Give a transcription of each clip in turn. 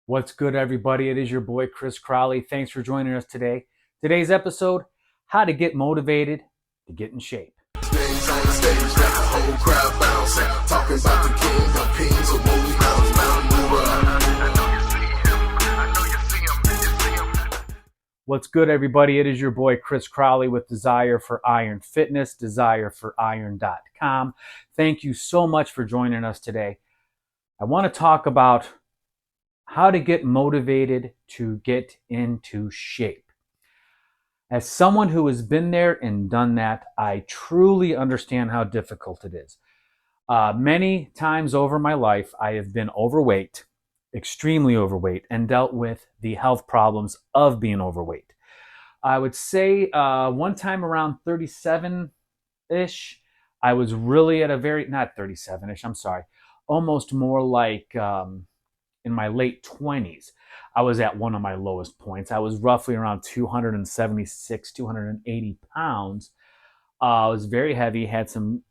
What's good, everybody? It is your boy, Chris Crowley. Thanks for joining us today. Today's episode, how to get motivated to get in shape. Things on the stage, got the whole crowd bouncing. Talking about the king of kings of what we call Mount Mover. What's good, everybody? It is your boy, Chris Crowley with Desire for Iron Fitness, desireforiron.com. Thank you so much for joining us today. I want to talk about how to get motivated to get into shape. As someone who has been there and done that, I truly understand how difficult it is. Many times over my life, I have been overweight, extremely overweight, and dealt with the health problems of being overweight. I would say one time around 37-ish, I was really at a very, not 37-ish, I'm sorry, almost more like in my late 20s. I was at one of my lowest points. I was roughly around 276, 280 pounds. I was very heavy,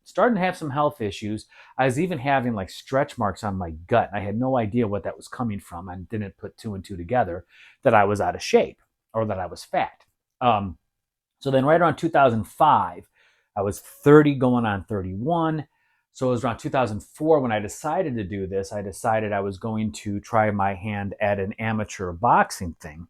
starting to have some health issues. I was even having like stretch marks on my gut. I had no idea what that was coming from. I didn't put two and two together that I was out of shape or that I was fat. So then right around 2005, I was 30 going on 31. So it was around 2004 when I decided to do this. I decided I was going to try my hand at an amateur boxing thing.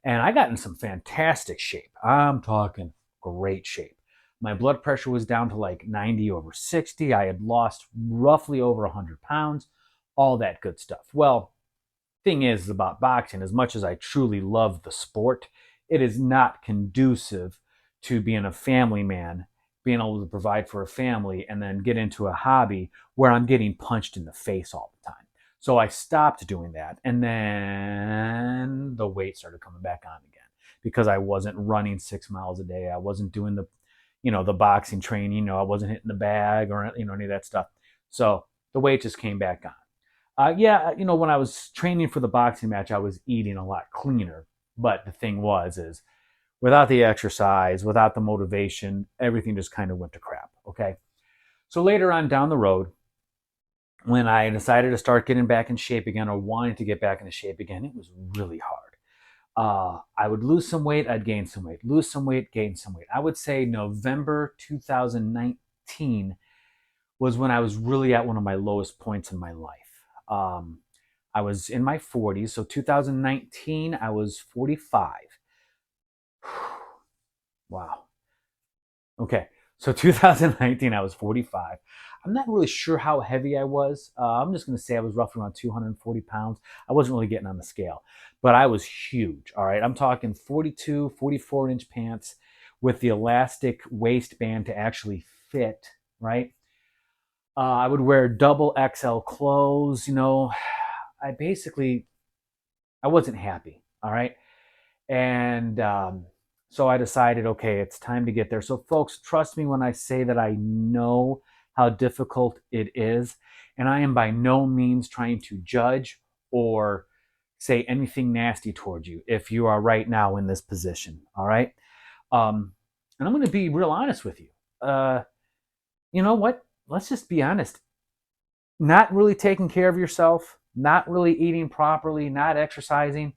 And I got in some fantastic shape. I'm talking great shape. My blood pressure was down to like 90 over 60. I had lost roughly over 100 pounds, all that good stuff. Well, thing is about boxing, as much as I truly love the sport, it is not conducive to being a family man, being able to provide for a family, and then get into a hobby where I'm getting punched in the face all the time. So I stopped doing that. And then the weight started coming back on again because I wasn't running 6 miles a day. I wasn't doing the boxing training. I wasn't hitting the bag or, any of that stuff. So the weight just came back on. When I was training for the boxing match, I was eating a lot cleaner. But the thing is without the exercise, without the motivation, everything just kind of went to crap, okay? So later on down the road, when I decided to start getting back in shape again or wanted to get back into shape again, it was really hard. I would lose some weight, I'd gain some weight, lose some weight, gain some weight. I would say November 2019 was when I was really at one of my lowest points in my life. I was in my 40s, so 2019, I was 45. Wow. Okay, so 2019, I was 45. I'm not really sure how heavy I was. I'm just going to say I was roughly around 240 pounds. I wasn't really getting on the scale, but I was huge, all right? I'm talking 42, 44-inch pants with the elastic waistband to actually fit, right? I would wear double XL clothes, I wasn't happy, all right? And so I decided, okay, it's time to get there. So folks, trust me when I say that I know how difficult it is. And I am by no means trying to judge or say anything nasty towards you if you are right now in this position, all right? And I'm going to be real honest with you. You know what? Let's just be honest. Not really taking care of yourself, not really eating properly, not exercising,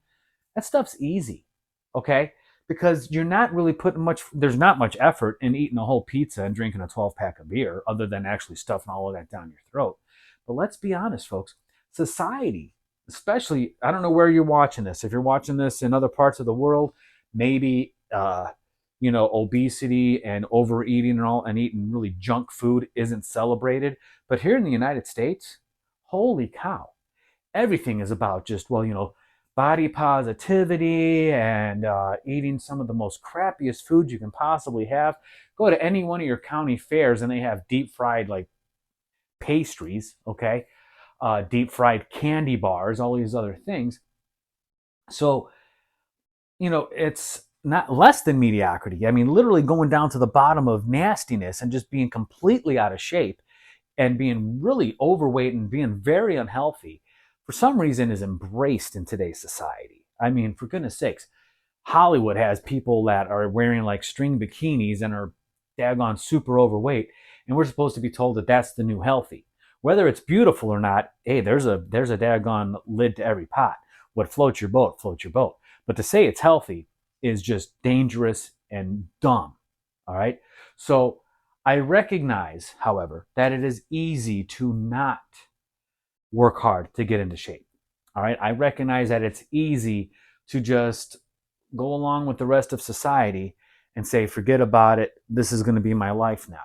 that stuff's easy, okay? Because you're not really there's not much effort in eating a whole pizza and drinking a 12-pack of beer other than actually stuffing all of that down your throat. But let's be honest, folks. Society, especially, I don't know where you're watching this. If you're watching this in other parts of the world, maybe, obesity and overeating and eating really junk food isn't celebrated. But here in the United States, holy cow, everything is about just, body positivity and eating some of the most crappiest foods you can possibly have. Go to any one of your county fairs and they have deep fried like pastries, okay? Deep fried candy bars, all these other things. So, it's not less than mediocrity. I mean, literally going down to the bottom of nastiness and just being completely out of shape and being really overweight and being very unhealthy for some reason is embraced in today's society. I mean, for goodness sakes, Hollywood has people that are wearing like string bikinis and are daggone super overweight, and we're supposed to be told that that's the new healthy. Whether it's beautiful or not, hey, there's a daggone lid to every pot. What floats your boat, floats your boat. But to say it's healthy is just dangerous and dumb. All right. So I recognize, however, that it is easy to not work hard to get into shape. All right. I recognize that it's easy to just go along with the rest of society and say, forget about it. This is going to be my life now.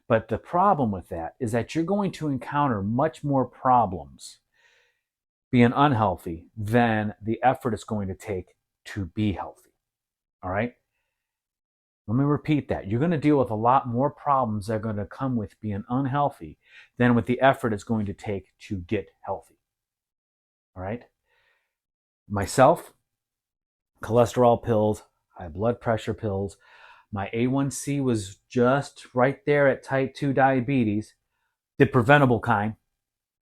But the problem with that is that you're going to encounter much more problems being unhealthy than the effort it's going to take to be healthy. All right. Let me repeat that. You're going to deal with a lot more problems that are going to come with being unhealthy than with the effort it's going to take to get healthy. All right. Myself, cholesterol pills, high blood pressure pills. My A1C was just right there at type 2 diabetes, the preventable kind.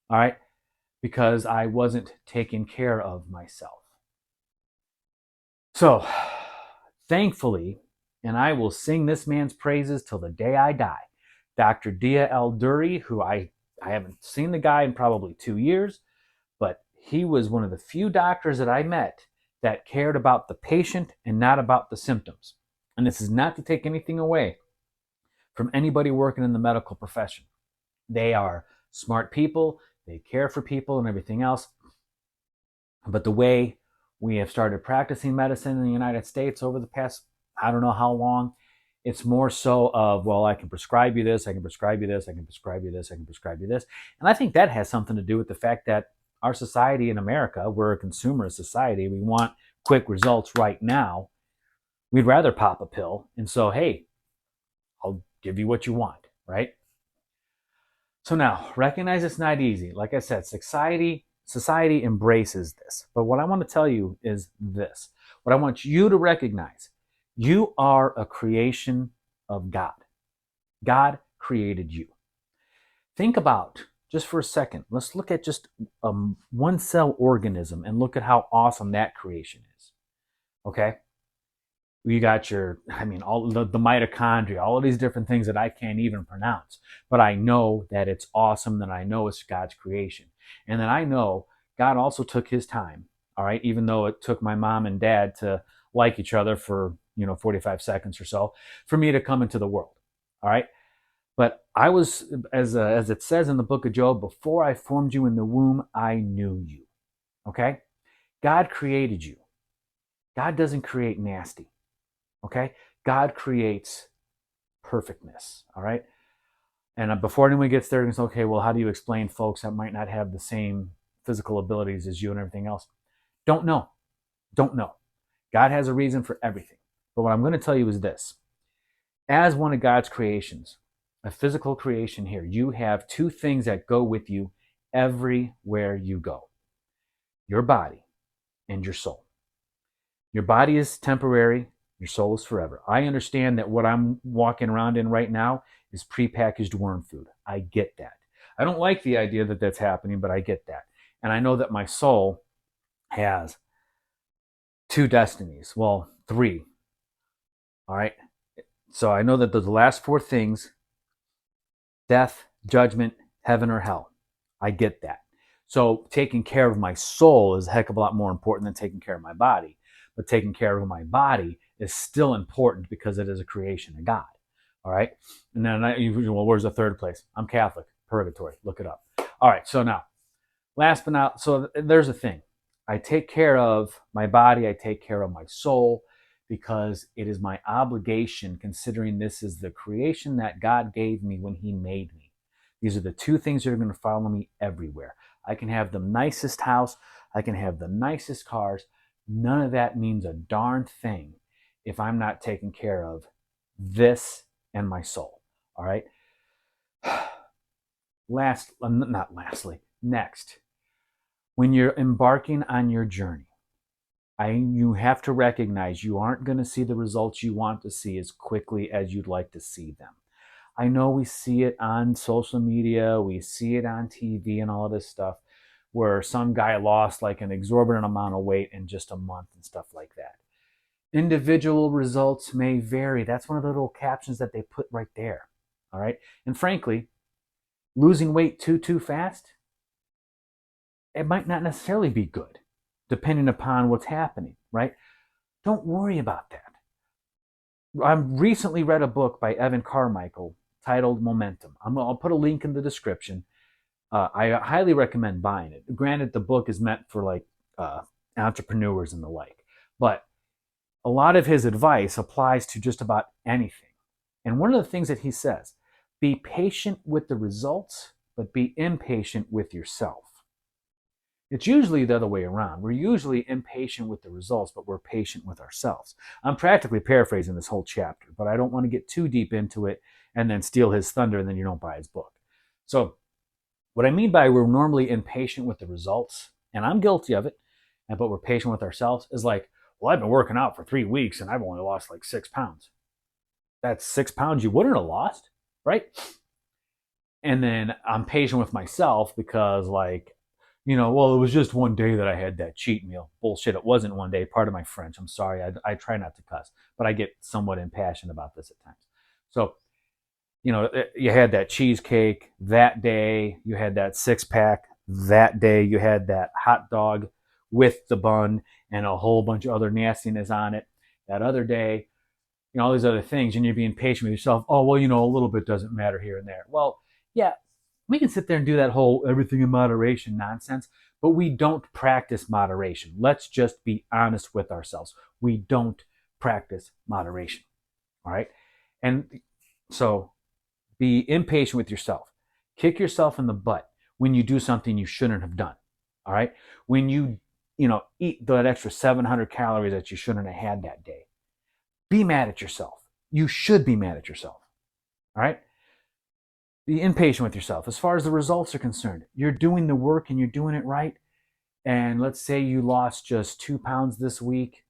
All right. Because I wasn't taking care of myself. So, thankfully, and I will sing this man's praises till the day I die, Dr. Dia El-Duri, who I haven't seen the guy in probably 2 years, but he was one of the few doctors that I met that cared about the patient and not about the symptoms. And this is not to take anything away from anybody working in the medical profession. They are smart people, they care for people and everything else. But the way we have started practicing medicine in the United States over the past, I don't know how long, it's more so of, well, I can prescribe you this, I can prescribe you this, I can prescribe you this, I can prescribe you this. And I think that has something to do with the fact that our society in America, we're a consumerist society. We want quick results right now. We'd rather pop a pill. And so, hey, I'll give you what you want, right? So now, recognize it's not easy. Like I said, society embraces this. But what I want to tell you is this. What I want you to recognize, you are a creation of God. God created you. Think about, just for a second, let's look at just one cell organism and look at how awesome that creation is. Okay? You got all the mitochondria, all of these different things that I can't even pronounce. But I know that it's awesome, that I know it's God's creation. And then I know God also took his time, all right, even though it took my mom and dad to like each other for, 45 seconds or so, for me to come into the world, all right? But I was, as it says in the book of Job, before I formed you in the womb, I knew you, okay? God created you. God doesn't create nasty. Okay? God creates perfectness. All right? And before anyone gets there and says, okay, well, how do you explain folks that might not have the same physical abilities as you and everything else? Don't know. Don't know. God has a reason for everything. But what I'm going to tell you is this. As one of God's creations, a physical creation here, you have two things that go with you everywhere you go. Your body and your soul. Your body is temporary. Your soul is forever. I understand that what I'm walking around in right now is prepackaged worm food. I get that. I don't like the idea that that's happening, but I get that. And I know that my soul has two destinies. Well, three. All right. So I know that the last four things, death, judgment, heaven, or hell. I get that. So taking care of my soul is a heck of a lot more important than taking care of my body. But taking care of my body is still important because it is a creation of God. All right. And then, well, where's the third place? I'm Catholic. Purgatory. Look it up. All right. So now, so there's a thing. I take care of my body. I take care of my soul because it is my obligation, considering this is the creation that God gave me when he made me. These are the two things that are going to follow me everywhere. I can have the nicest house. I can have the nicest cars. None of that means a darn thing if I'm not taking care of this and my soul. All right. Next, when you're embarking on your journey, you have to recognize you aren't going to see the results you want to see as quickly as you'd like to see them. I know we see it on social media, we see it on TV and all of this stuff, where some guy lost like an exorbitant amount of weight in just a month and stuff like that. Individual results may vary. That's one of the little captions that they put right there. All right. And frankly, losing weight too fast, it might not necessarily be good. depending upon what's happening, right? Don't worry about that. I recently read a book by Evan Carmichael titled Momentum. I'll put a link in the description. I highly recommend buying it. Granted, the book is meant for like uh, entrepreneurs and the like, but a lot of his advice applies to just about anything. And one of the things that he says, be patient with the results, but be impatient with yourself. It's usually the other way around. We're usually impatient with the results, but we're patient with ourselves. I'm practically paraphrasing this whole chapter, but I don't want to get too deep into it and then steal his thunder and then you don't buy his book. So, what I mean by we're normally impatient with the results, and I'm guilty of it, but we're patient with ourselves, is like, well, I've been working out for 3 weeks and I've only lost like 6 pounds. That's 6 pounds you wouldn't have lost, right? And then I'm patient with myself because, like, well, it was just one day that I had that cheat meal. Bullshit, it wasn't one day. Part of my French. I'm sorry. I try not to cuss, but I get somewhat impassioned about this at times. So, you had that cheesecake that day. You had that 6-pack that day. You had that hot dog with the bun and a whole bunch of other nastiness on it that other day. All these other things, and you're being patient with yourself. Oh, well, a little bit doesn't matter here and there. Well, yeah, we can sit there and do that whole everything in moderation nonsense, but we don't practice moderation. Let's just be honest with ourselves. We don't practice moderation. All right. And so be impatient with yourself. Kick yourself in the butt when you do something you shouldn't have done. All right. When you, eat that extra 700 calories that you shouldn't have had that day. Be mad at yourself. You should be mad at yourself. All right. Be impatient with yourself. As far as the results are concerned, you're doing the work and you're doing it right. And let's say you lost just 2 pounds this week,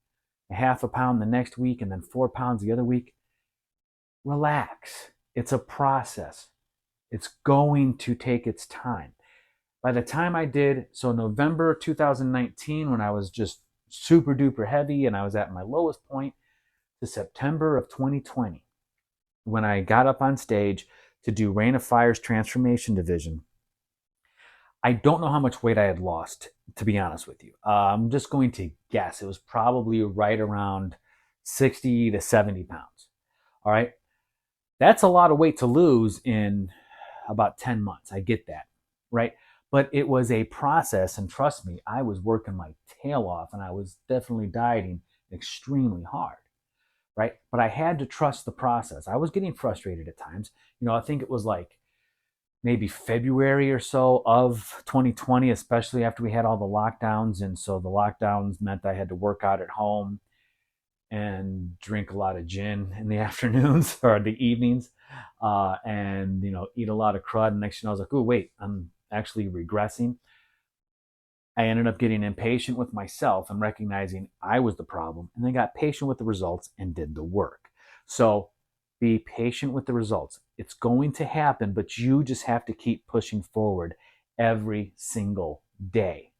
a half a pound the next week, and then 4 pounds the other week. Relax. It's a process. It's going to take its time. By the time I did, so November 2019, when I was just super duper heavy and I was at my lowest point, to September of 2020, when I got up on stage to do Reign of Fire's Transformation Division, I don't know how much weight I had lost, to be honest with you. I'm just going to guess. It was probably right around 60 to 70 pounds. All right. That's a lot of weight to lose in about 10 months. I get that. Right. But it was a process. And trust me, I was working my tail off and I was definitely dieting extremely hard. Right. But I had to trust the process. I was getting frustrated at times. I think it was like maybe February or so of 2020, especially after we had all the lockdowns. And so the lockdowns meant I had to work out at home and drink a lot of gin in the afternoons or the evenings, and eat a lot of crud. And next thing I was like, oh wait, I'm actually regressing. I ended up getting impatient with myself and recognizing I was the problem, and then got patient with the results and did the work. So be patient with the results. It's going to happen, but you just have to keep pushing forward every single day.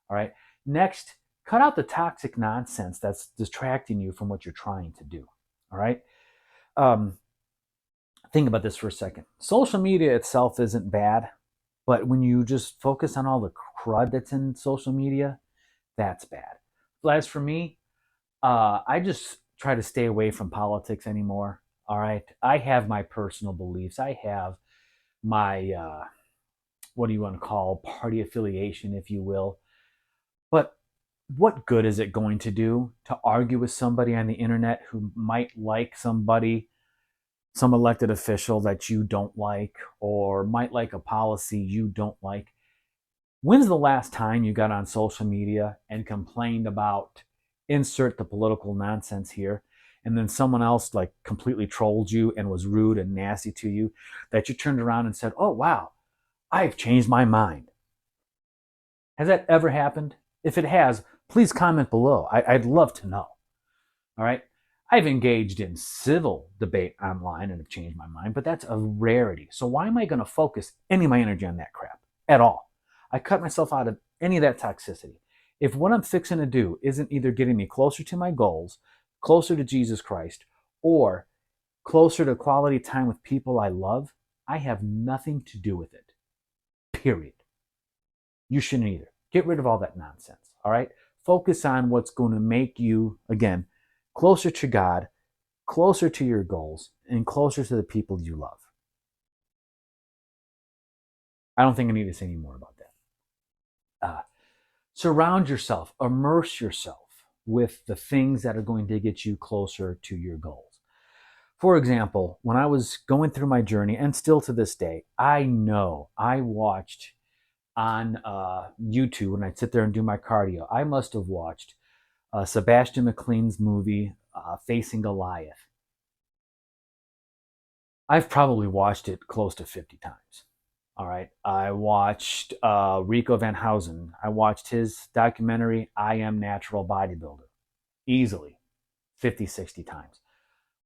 All right. Next, cut out the toxic nonsense that's distracting you from what you're trying to do. All right. Think about this for a second. Social media itself isn't bad, but when you just focus on all the crud that's in social media, that's bad. As for me, I just try to stay away from politics anymore. All right. I have my personal beliefs. I have my, what do you want to call, party affiliation, if you will. But what good is it going to do to argue with somebody on the internet who might like somebody, some elected official that you don't like, or might like a policy you don't like? When's the last time you got on social media and complained about, insert the political nonsense here, and then someone else like completely trolled you and was rude and nasty to you, that you turned around and said, oh wow, I've changed my mind? Has that ever happened? If it has, please comment below. I'd love to know. All right. I've engaged in civil debate online and have changed my mind, but that's a rarity. So why am I going to focus any of my energy on that crap at all? I cut myself out of any of that toxicity. If what I'm fixing to do isn't either getting me closer to my goals, closer to Jesus Christ, or closer to quality time with people I love, I have nothing to do with it. Period. You shouldn't either. Get rid of all that nonsense. All right. Focus on what's going to make you, again, closer to God, closer to your goals, and closer to the people you love. I don't think I need to say any more about that. Surround yourself, immerse yourself with the things that are going to get you closer to your goals. For example, when I was going through my journey, and still to this day, I know I watched on YouTube when I sit there and do my cardio, I must have watched Sebastian McLean's movie, Facing Goliath. I've probably watched it close to 50 times. All right. I watched Rico Van Housen. I watched his documentary, I Am Natural Bodybuilder, easily 50, 60 times.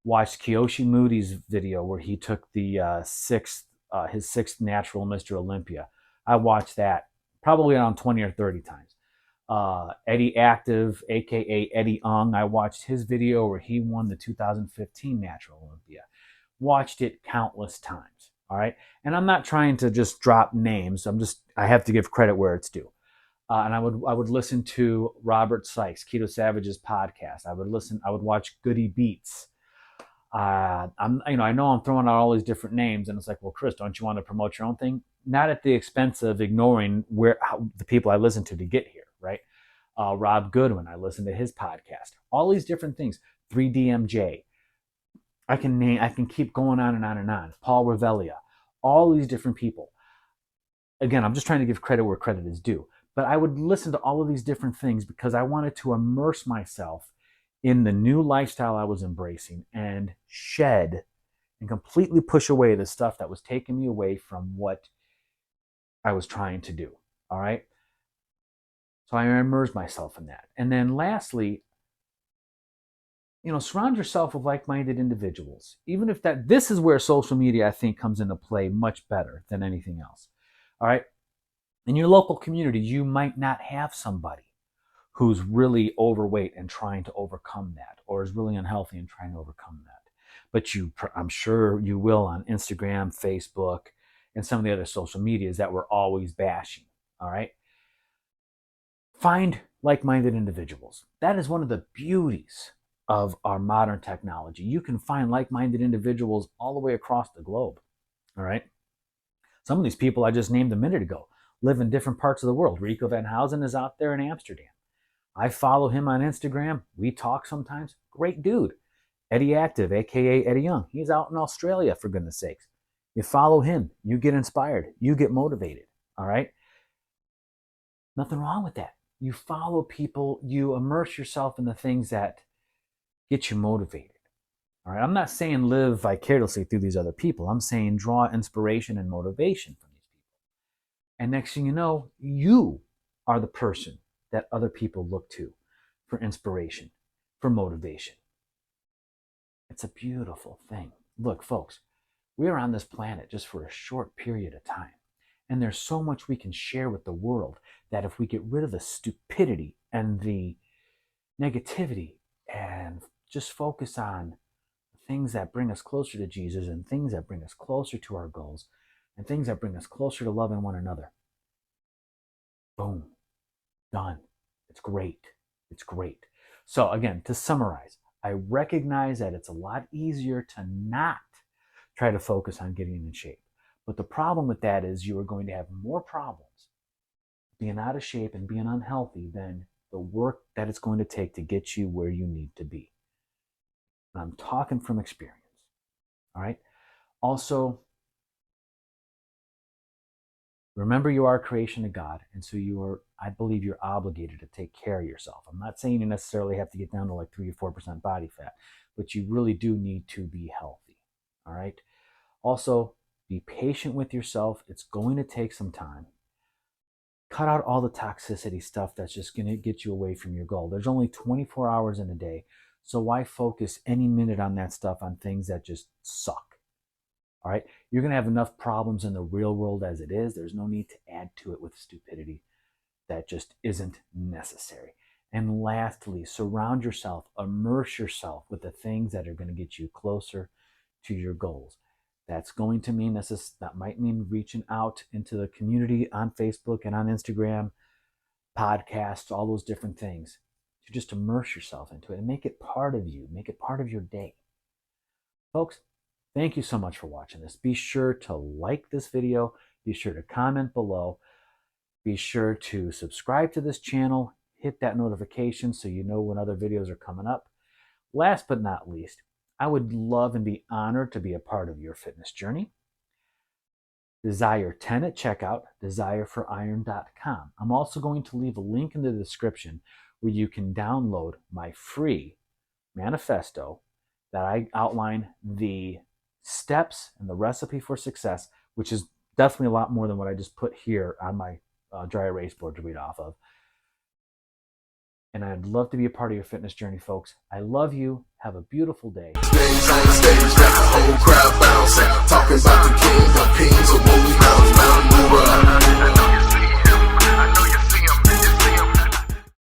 Watched Kiyoshi Moody's video where he took the his sixth natural Mr. Olympia. I watched that probably around 20 or 30 times. Eddie Active, aka Eddie Ung, I watched his video where he won the 2015 Natural Olympia. Watched it countless times. All right. And I'm not trying to just drop names. I have to give credit where it's due. And I would listen to Robert Sykes, Keto Savage's podcast. I would watch Goody Beats. I know I'm throwing out all these different names, and it's like, well, Chris, don't you want to promote your own thing? Not at the expense of ignoring the people I listen to get here, right? Rob Goodwin, I listen to his podcast. All these different things. 3DMJ. I can keep going on and on and on. Paul Revelia. All these different people. Again, I'm just trying to give credit where credit is due. But I would listen to all of these different things because I wanted to immerse myself in the new lifestyle I was embracing and shed and completely push away the stuff that was taking me away from what I was trying to do. All right. So I immersed myself in that. And then lastly, surround yourself with like-minded individuals. Even if this is where social media, I think, comes into play much better than anything else. All right. In your local community, you might not have somebody who's really overweight and trying to overcome that, or is really unhealthy and trying to overcome that. But I'm sure you will on Instagram, Facebook, and some of the other social medias that we're always bashing. All right. Find like-minded individuals. That is one of the beauties of our modern technology. You can find like-minded individuals all the way across the globe. All right. Some of these people I just named a minute ago live in different parts of the world. Rico Van Housen is out there in Amsterdam. I follow him on Instagram. We talk sometimes. Great dude. Eddie Active, aka Eddie Young. He's out in Australia, for goodness sakes. You follow him. You get inspired. You get motivated. All right. Nothing wrong with that. You follow people. You immerse yourself in the things that get you motivated. All right. I'm not saying live vicariously through these other people. I'm saying draw inspiration and motivation from these people. And next thing you know, you are the person that other people look to for inspiration, for motivation. It's a beautiful thing. Look, folks, we are on this planet just for a short period of time. And there's so much we can share with the world that if we get rid of the stupidity and the negativity and just focus on things that bring us closer to Jesus and things that bring us closer to our goals and things that bring us closer to loving one another. Boom. Done. It's great. It's great. So again, to summarize, I recognize that it's a lot easier to not try to focus on getting in shape. But the problem with that is you are going to have more problems being out of shape and being unhealthy than the work that it's going to take to get you where you need to be. And I'm talking from experience. All right. Also, remember you are a creation of God, and so I believe you're obligated to take care of yourself. I'm not saying you necessarily have to get down to like 3 or 4% body fat, but you really do need to be healthy. All right. Also, be patient with yourself. It's going to take some time. Cut out all the toxicity stuff that's just going to get you away from your goal. There's only 24 hours in a day, so why focus any minute on that stuff, on things that just suck? All right. You're going to have enough problems in the real world as it is. There's no need to add to it with stupidity that just isn't necessary. And lastly, surround yourself, immerse yourself with the things that are going to get you closer to your goals. That might mean reaching out into the community on Facebook and on Instagram. podcasts, all those different things, to just immerse yourself into it and make it part of you, make it part of your day. Folks, thank you so much for watching this. Be sure to like this video. Be sure to comment below. Be sure to subscribe to this channel. Hit that notification so you know when other videos are coming up. Last but not least, I would love and be honored to be a part of your fitness journey. Desire 10 at checkout, desireforiron.com. I'm also going to leave a link in the description where you can download my free manifesto that I outline the steps and the recipe for success, which is definitely a lot more than what I just put here on my dry erase board to read off of. And I'd love to be a part of your fitness journey, folks. I love you. Have a beautiful day. Names on the stage, got the whole crowd bouncing. Talking about the king of kings, a movie mountain mover.